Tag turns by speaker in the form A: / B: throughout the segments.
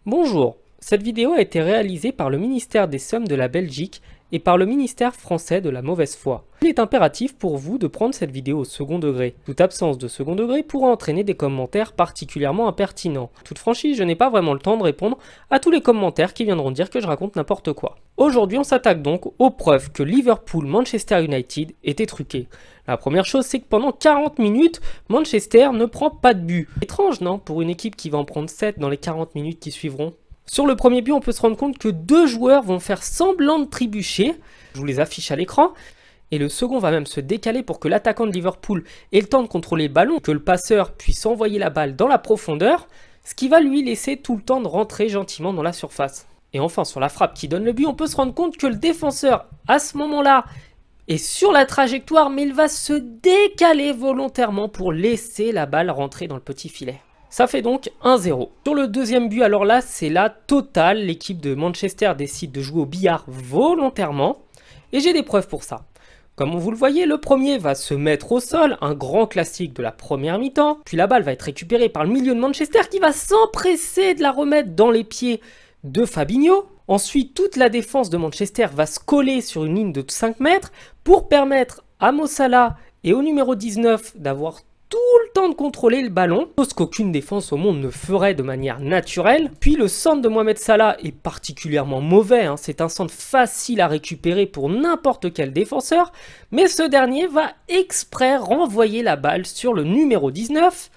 A: Bonjour, cette vidéo a été réalisée par le ministère des Sommes de la Belgique et par le ministère français de la mauvaise foi. Il est impératif pour vous de prendre cette vidéo au second degré. Toute absence de second degré pourra entraîner des commentaires particulièrement impertinents. Toute franchise, je n'ai pas vraiment le temps de répondre à tous les commentaires qui viendront dire que je raconte n'importe quoi. Aujourd'hui, on s'attaque donc aux preuves que Liverpool-Manchester United était truqué. La première chose, c'est que pendant 40 minutes, Manchester ne prend pas de but. Étrange, non, pour une équipe qui va en prendre 7 dans les 40 minutes qui suivront. Sur le premier but, on peut se rendre compte que deux joueurs vont faire semblant de trébucher. Je vous les affiche à l'écran. Et le second va même se décaler pour que l'attaquant de Liverpool ait le temps de contrôler le ballon, que le passeur puisse envoyer la balle dans la profondeur, ce qui va lui laisser tout le temps de rentrer gentiment dans la surface. Et enfin, sur la frappe qui donne le but, on peut se rendre compte que le défenseur, à ce moment-là, est sur la trajectoire, mais il va se décaler volontairement pour laisser la balle rentrer dans le petit filet. Ça fait donc 1-0. Sur le deuxième but, alors là, c'est la totale. L'équipe de Manchester décide de jouer au billard volontairement. Et j'ai des preuves pour ça. Comme vous le voyez, le premier va se mettre au sol, un grand classique de la première mi-temps. Puis la balle va être récupérée par le milieu de Manchester qui va s'empresser de la remettre dans les pieds de Fabinho. Ensuite, toute la défense de Manchester va se coller sur une ligne de 5 mètres pour permettre à Mo Salah et au numéro 19 d'avoir tout le temps de contrôler le ballon, chose qu'aucune défense au monde ne ferait de manière naturelle. Puis le centre de Mohamed Salah est particulièrement mauvais, c'est un centre facile à récupérer pour n'importe quel défenseur, mais ce dernier va exprès renvoyer la balle sur le numéro 19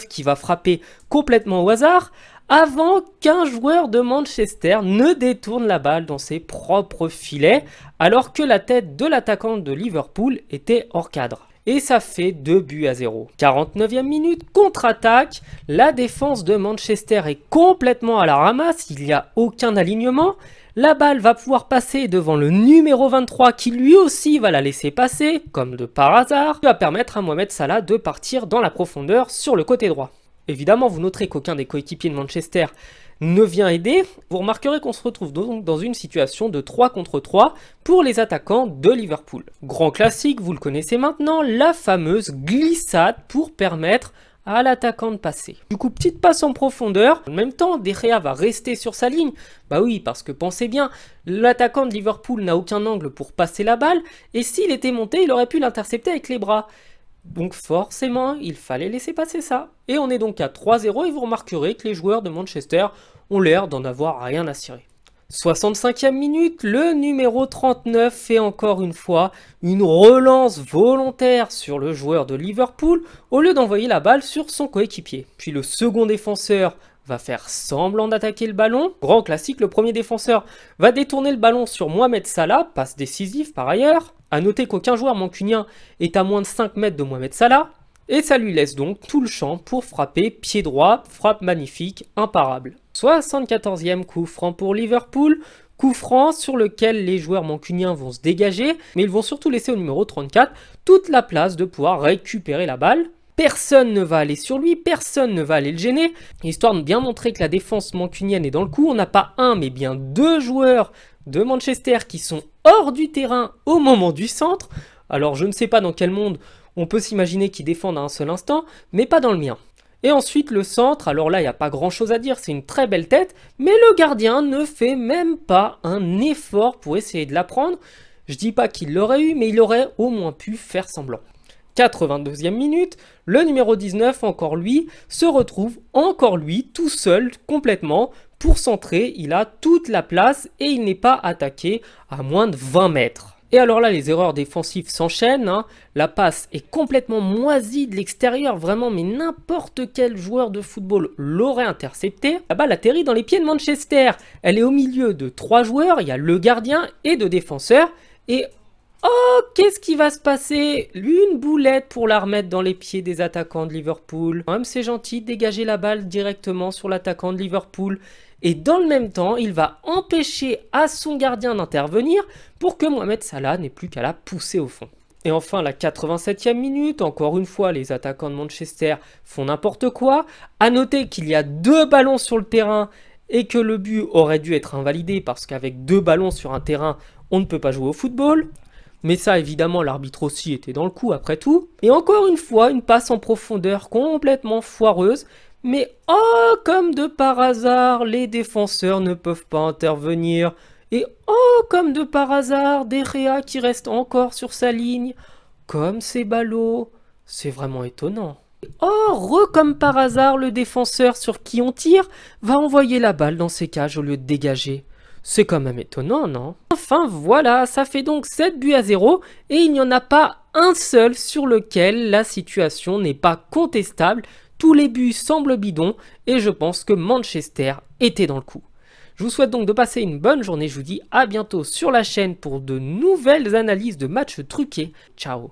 A: qui va frapper complètement au hasard, avant qu'un joueur de Manchester ne détourne la balle dans ses propres filets, alors que la tête de l'attaquant de Liverpool était hors cadre. Et ça fait 2-0. 49e minute, contre-attaque. La défense de Manchester est complètement à la ramasse, il n'y a aucun alignement. La balle va pouvoir passer devant le numéro 23 qui lui aussi va la laisser passer, comme de par hasard, qui va permettre à Mohamed Salah de partir dans la profondeur sur le côté droit. Évidemment, vous noterez qu'aucun des coéquipiers de Manchester ne vient aider. Vous remarquerez qu'on se retrouve donc dans une situation de 3 contre 3 pour les attaquants de Liverpool. Grand classique, vous le connaissez maintenant, la fameuse glissade pour permettre à l'attaquant de passer. Du coup, petite passe en profondeur. En même temps, De Gea va rester sur sa ligne. Bah oui, parce que pensez bien, l'attaquant de Liverpool n'a aucun angle pour passer la balle, et s'il était monté, il aurait pu l'intercepter avec les bras. Donc forcément, il fallait laisser passer ça. Et on est donc à 3-0 et vous remarquerez que les joueurs de Manchester ont l'air d'en avoir rien à cirer. 65e minute, le numéro 39 fait encore une fois une relance volontaire sur le joueur de Liverpool au lieu d'envoyer la balle sur son coéquipier. Puis le second défenseur va faire semblant d'attaquer le ballon. Grand classique, le premier défenseur va détourner le ballon sur Mohamed Salah, passe décisive par ailleurs. A noter qu'aucun joueur mancunien est à moins de 5 mètres de Mohamed Salah. Et ça lui laisse donc tout le champ pour frapper pied droit, frappe magnifique, imparable. 74e coup franc pour Liverpool, coup franc sur lequel les joueurs mancuniens vont se dégager, mais ils vont surtout laisser au numéro 34 toute la place de pouvoir récupérer la balle. Personne ne va aller sur lui, personne ne va aller le gêner. Histoire de bien montrer que la défense mancunienne est dans le coup, on n'a pas un mais bien deux joueurs de Manchester qui sont hors du terrain au moment du centre. Alors je ne sais pas dans quel monde on peut s'imaginer qu'ils défendent à un seul instant, mais pas dans le mien. Et ensuite le centre, alors là il n'y a pas grand chose à dire, c'est une très belle tête, mais le gardien ne fait même pas un effort pour essayer de la prendre. Je dis pas qu'il l'aurait eu, mais il aurait au moins pu faire semblant. 82e minute, le numéro 19, encore lui, se retrouve encore lui, tout seul, complètement. Pour centrer, il a toute la place et il n'est pas attaqué à moins de 20 mètres. Et alors là, les erreurs défensives s'enchaînent. La passe est complètement moisie de l'extérieur, vraiment, mais n'importe quel joueur de football l'aurait intercepté. La balle atterrit dans les pieds de Manchester. Elle est au milieu de 3 joueurs, il y a le gardien et 2 défenseurs. Et oh, qu'est-ce qui va se passer? Une boulette pour la remettre dans les pieds des attaquants de Liverpool. Quand même, c'est gentil de dégager la balle directement sur l'attaquant de Liverpool. Et dans le même temps, il va empêcher à son gardien d'intervenir pour que Mohamed Salah n'ait plus qu'à la pousser au fond. Et enfin, la 87e minute, encore une fois, les attaquants de Manchester font n'importe quoi. À noter qu'il y a 2 ballons sur le terrain et que le but aurait dû être invalidé parce qu'avec 2 ballons sur un terrain, on ne peut pas jouer au football. Mais ça, évidemment, l'arbitre aussi était dans le coup après tout. Et encore une fois, une passe en profondeur complètement foireuse. Mais oh, comme de par hasard, les défenseurs ne peuvent pas intervenir. Et oh, comme de par hasard, De Gea qui reste encore sur sa ligne. Comme c'est ballot. C'est vraiment étonnant. Oh, comme par hasard, le défenseur sur qui on tire va envoyer la balle dans ses cages au lieu de dégager. C'est quand même étonnant, non? Enfin voilà, ça fait donc 7 buts à 0 et il n'y en a pas un seul sur lequel la situation n'est pas contestable. Tous les buts semblent bidons et je pense que Manchester était dans le coup. Je vous souhaite donc de passer une bonne journée, je vous dis à bientôt sur la chaîne pour de nouvelles analyses de matchs truqués. Ciao!